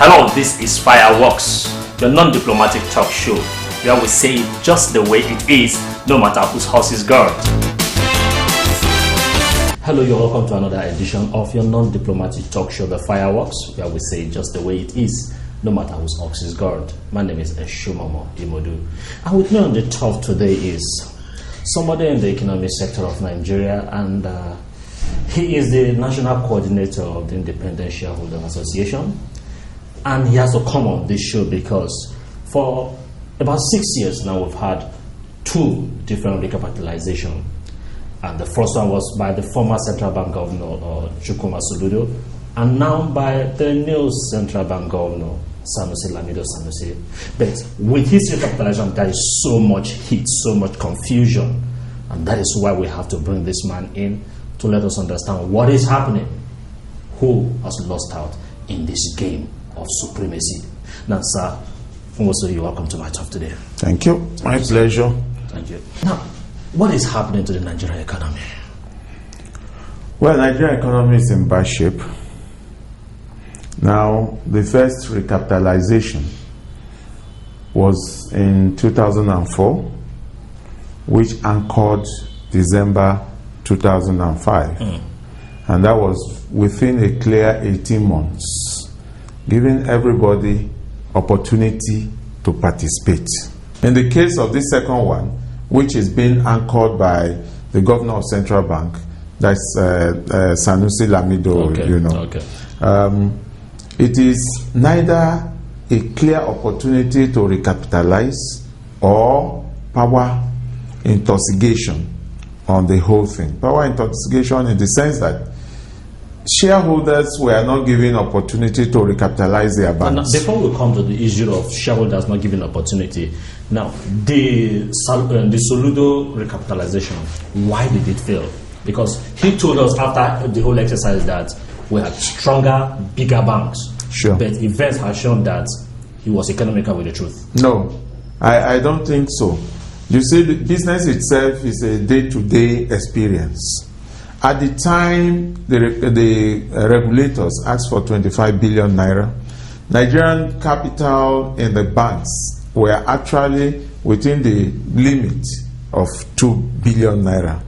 Hello, this is Fireworks, your non-diplomatic talk show where we say it just the way it is, no matter whose house is guard. Hello, you're welcome to another edition of your non-diplomatic talk show, The Fireworks, where we say it just the way it is, no matter whose house is guard. My name is Eshumomo Imodu. And with me on the talk today is somebody in the economic sector of Nigeria, and he is the national coordinator of the Independent Shareholders Association. And he has to come on this show because for about 6 years now we've had two different recapitalization. And the first one was by the former central bank governor, Chukwuma Soludo, and now by the new central bank governor, Sanusi Lamido Sanusi. But with his recapitalization, there is so much heat, so much confusion. And that is why we have to bring this man in to let us understand what is happening, who has lost out in this game of supremacy. Now, sir, also you're welcome to my talk today. Thank you. My pleasure. Thank you. Now, what is happening to the Nigerian economy? Well, Nigerian economy is in bad shape. Now, the first recapitalization was in 2004, which anchored December 2005. And that was within a clear 18 months. Giving everybody opportunity to participate. In the case of this second one, which is being anchored by the governor of central bank, that's Sanusi Lamido, it is neither a clear opportunity to recapitalize or power intoxication on the whole thing. Power intoxication in the sense that shareholders were not given opportunity to recapitalize their banks. Now, before we come to the issue of shareholders not given opportunity, now the Soludo recapitalization, why did it fail? Because he told us after the whole exercise that we had stronger, bigger banks. Sure. But events have shown that he was economical with the truth. No, I don't think so. You see, the business itself is a day-to-day experience. At the time the regulators asked for 25 billion naira, Nigerian capital in the banks were actually within the limit of 2 billion naira.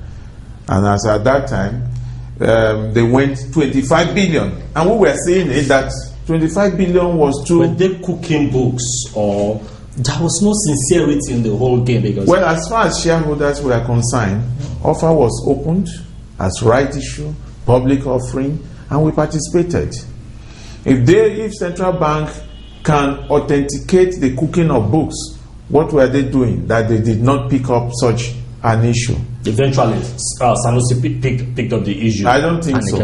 And as at that time, they went 25 billion. And we were saying that 25 billion was too... Were they cooking books, or there was no sincerity in the whole game? Because well, as far as shareholders were concerned, offer was opened as right issue, public offering, and we participated. If central bank can authenticate the cooking of books, what were they doing that they did not pick up such an issue? Eventually, Sanusi picked up the issue. I don't think so.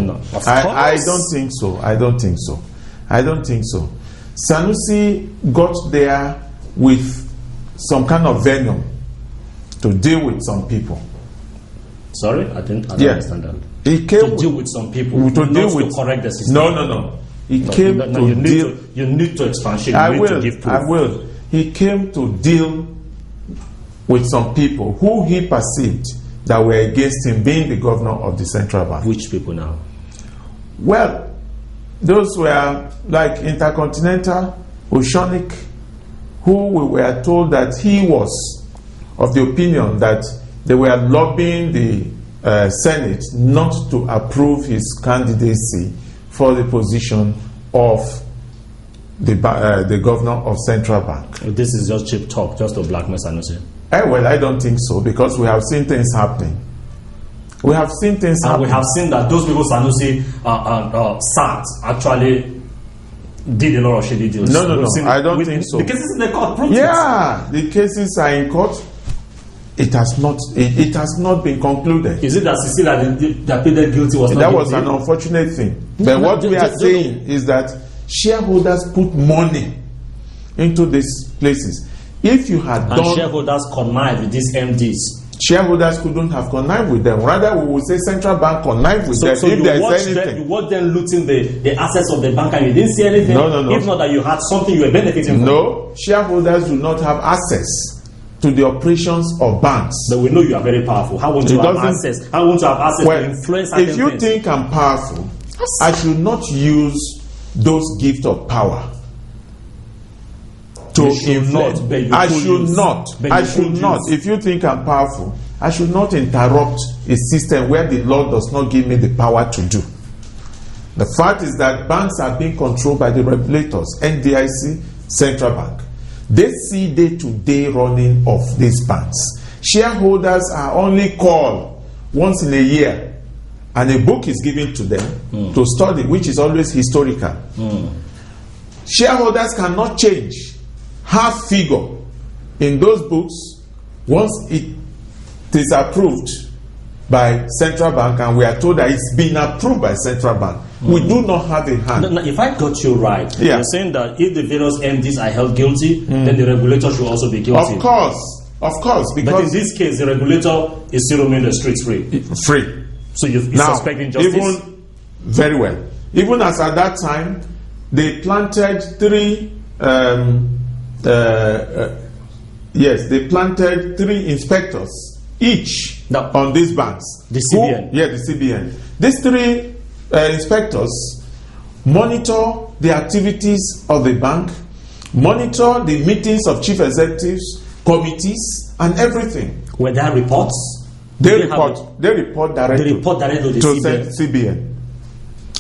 I don't think so. Sanusi got there with some kind of venom to deal with some people. Sorry, I don't understand that. He came to deal with some people, to correct the system. No. He came to deal. You need to expand. I will. He came to deal with some people who he perceived that were against him being the governor of the central bank. Which people now? Well, those were like Intercontinental, Oceanic, who we were told that he was of the opinion that they were lobbying the Senate not to approve his candidacy for the position of the governor of central bank. This is just cheap talk, just to blackmail Sanusi. Well, I don't think so, because we have seen things happening. We have seen that those people Sanusi sat actually did a lot of shady deals. No, I don't think so. The cases in the court proved Yeah, the cases are in court. It has not been concluded. Is it that Cecilia that pleaded guilty was not that was an unfortunate thing. But what we are saying is that shareholders put money into these places. If you had done... shareholders connived with these MDs. Shareholders couldn't have connived with them. Rather, we would say central bank connived with them. So you watched them looting the assets of the bank and you didn't see anything? No. If not that you had something you were benefiting from? No, shareholders do not have access to the operations of banks. But we know you are very powerful. How won't you have access? How won't you have access to influence certain things? Think I'm powerful, I should not use those gifts of power to You should inflate. not, but you I could should use. not. But I you should could not. use. If you think I'm powerful, I should not interrupt a system where the law does not give me the power to do. The fact is that banks are being controlled by the regulators, NDIC, Central Bank. They see day-to-day running of these banks. Shareholders are only called once in a year, and a book is given to them to study, which is always historical. Shareholders cannot change half figure in those books once it is approved by Central Bank, and we are told that it's been approved by Central Bank. We do not have a hand. Now, if I got you right, Yeah. you're saying that if the various MDs are held guilty, then the regulator should also be guilty. Of course, But in because this case, the regulator is still roaming the streets free. free. So you're Now, suspecting justice? even very well. Even as at that time, they planted three. They planted 3 inspectors each Now, on these banks. the CBN. The CBN. These 3 inspectors monitor the activities of the bank, monitor the meetings of chief executives, committees, and everything. Were there reports? They Did have report. They report directly They report directly to the CBN. CBN.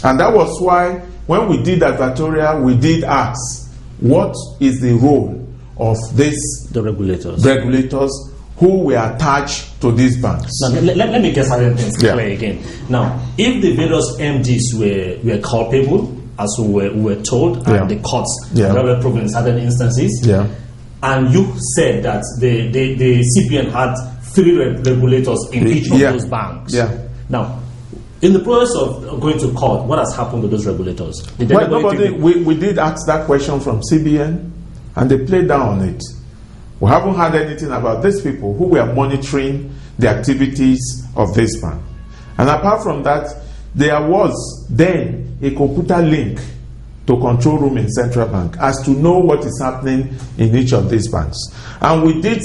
And that was why when we did advertorial, we did ask, what is the role of these The regulators. regulators who were attached to these banks? Now, let me get certain things Yeah. clear again. Now, if the various MDs were culpable, as we were told, Yeah. and the courts Yeah. have proven in certain instances, Yeah. and you said that the CBN had 3 regulators in each of Yeah. those banks. Yeah. Now, in the process of going to court, what has happened to those regulators? Did Well, anybody nobody, take we did ask that question from CBN, and they played down on it. We haven't heard anything about these people who were monitoring the activities of this bank. And apart from that, there was then a computer link to control room in Central Bank as to know what is happening in each of these banks. And we did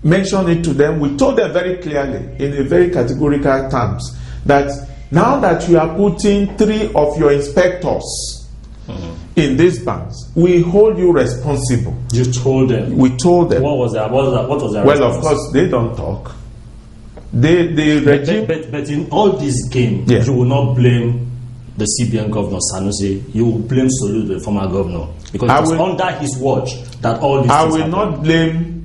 mention it to them. We told them very clearly, in a very categorical terms, that now that you are putting 3 of your inspectors in these banks, we hold you responsible. You told them. We told them. What was that? What was that? Well, of course, they don't talk. The regime. But in all this game, Yeah. you will not blame the CBN governor Sanusi. You will blame Solu, the former governor, because I it was will- under his watch that all these I things will happened. not blame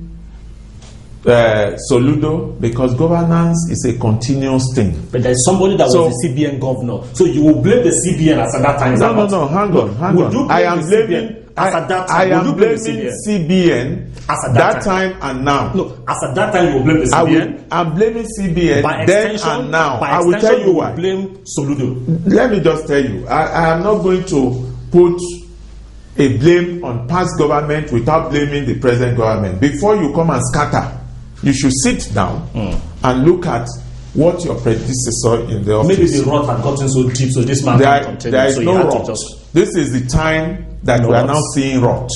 Soludo, because governance is a continuous thing. But there's somebody that So- was the CBN governor, so you will blame the CBN as at that time. is that not? No, hang on. Would you blame I am the blaming. CBN as at that time? I Would am you blame the blaming CBN As at that that time and now. No, as at that time you will blame the CBN. I'm blaming CBN By then extension, and now. by I will extension, tell you will why. blame Soludo. Let me just tell you. I am not going to put a blame on past government without blaming the present government. Before you come and scatter, you should sit down and look at what your predecessor in the office. Maybe the rot had gotten so deep, so this man can't continue. There is so he no had to rot. just. This is the time that No we are rot. now seeing rot.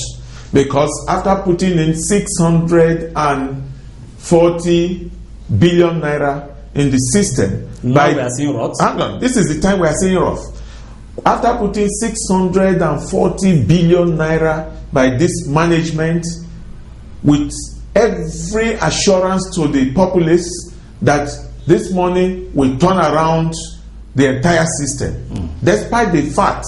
Because after putting in 640 billion naira in the system, Now we are seeing rot. hang on, this is the time we are seeing rot. After putting 640 billion naira by this management, with every assurance to the populace that this money will turn around the entire system, despite the fact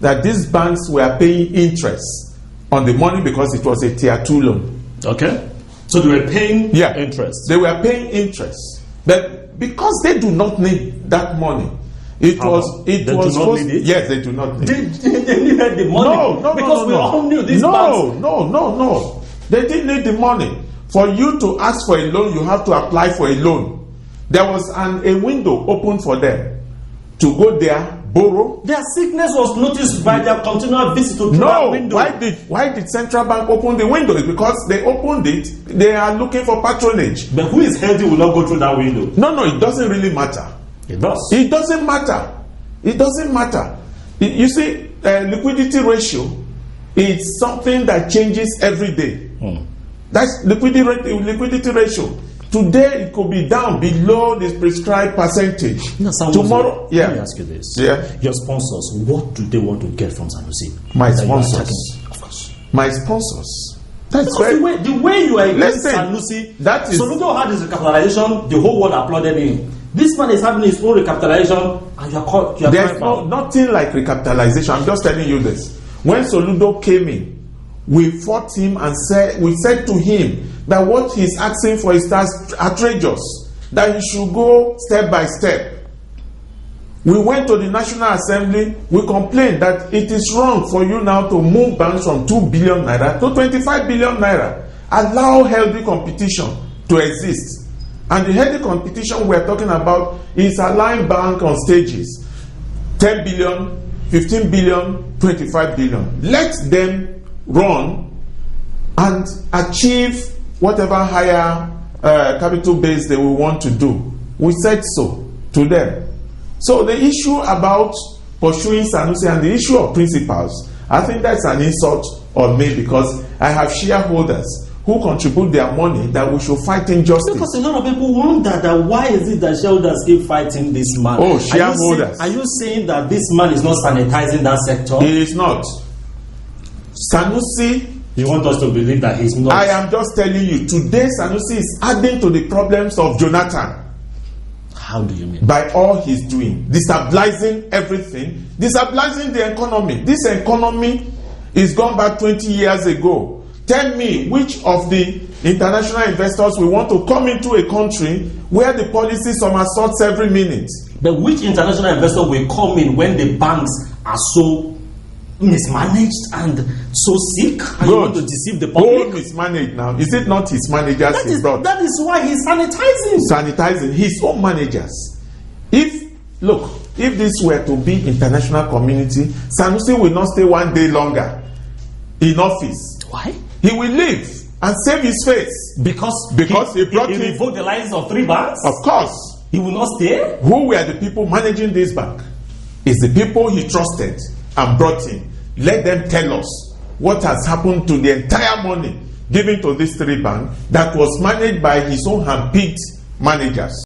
that these banks were paying interest on the money because it was a tier 2 loan. Okay. So they were paying interest. They were paying interest, but because they do not need that money, it How was come? it They was do not supposed. need it? Yes, they do not need it. They needed the money. No, because we all knew these banks. No. They didn't need the money. For you to ask for a loan, you have to apply for a loan. There was a window open for them to go there, borrow. Their sickness was noticed by their continual visit to that No, window. why did Central Bank open the window? It's because they opened it. They are looking for patronage. But who is healthy will not go through that window. No, it doesn't really matter. It does. It doesn't matter. It doesn't matter. You see, liquidity ratio is something that changes every day. That's liquidity ratio. Today it could be down below the prescribed percentage. No, Tomorrow, let me ask you this. Yeah. Your sponsors, what do they want to get from Sanusi? My That you are sponsors. attacking? Of course. My sponsors, That's Because very, the way you are against Listen, Sanusi, that is- Soludo had his recapitalization, the whole world applauded him. This man is having his own recapitalization, and you are called. there's nothing like recapitalization. I'm just telling you this. When Soludo came in, we fought him and we said to him that what he's asking for is outrageous, that he should go step by step. We went to the National Assembly, we complained that it is wrong for you now to move banks from 2 billion naira to 25 billion naira. Allow healthy competition to exist. And the healthy competition we're talking about is allowing banks on stages 10 billion, 15 billion, 25 billion. Let them run and achieve whatever higher capital base they will want to do. We said so to them. So the issue about pursuing Sanusi and the issue of principals, I think that's an insult on me, because I have shareholders who contribute their money that we should fight injustice. Because a lot of people wonder that why is it that shareholders keep fighting this man? Oh, shareholders. Are you saying that this man is not sanitizing that sector? He is not. Sanusi, You want us to believe that he's not? I am just telling you, today Sanusi is adding to the problems of Jonathan. How do you mean? By all he's doing, destabilizing everything, destabilizing the economy. This economy is gone back 20 years ago. Tell me which of the international investors will want to come into a country where the policy somersaults every minute. But which international investor will come in when the banks are so mismanaged and so sick, and you want to deceive the public? Who mismanaged now? Is it not his managers he brought? That is why he's sanitizing. Sanitizing his own managers. If this were to be international community, Sanusi will not stay one day longer in office. Why? He will leave and save his face. Because he brought he in, revoked the license of 3 banks? of course. He will not stay? Who were the people managing this bank? It's the people he trusted and brought in. Let them tell us what has happened to the entire money given to these 3 banks that was managed by his own hand-picked managers.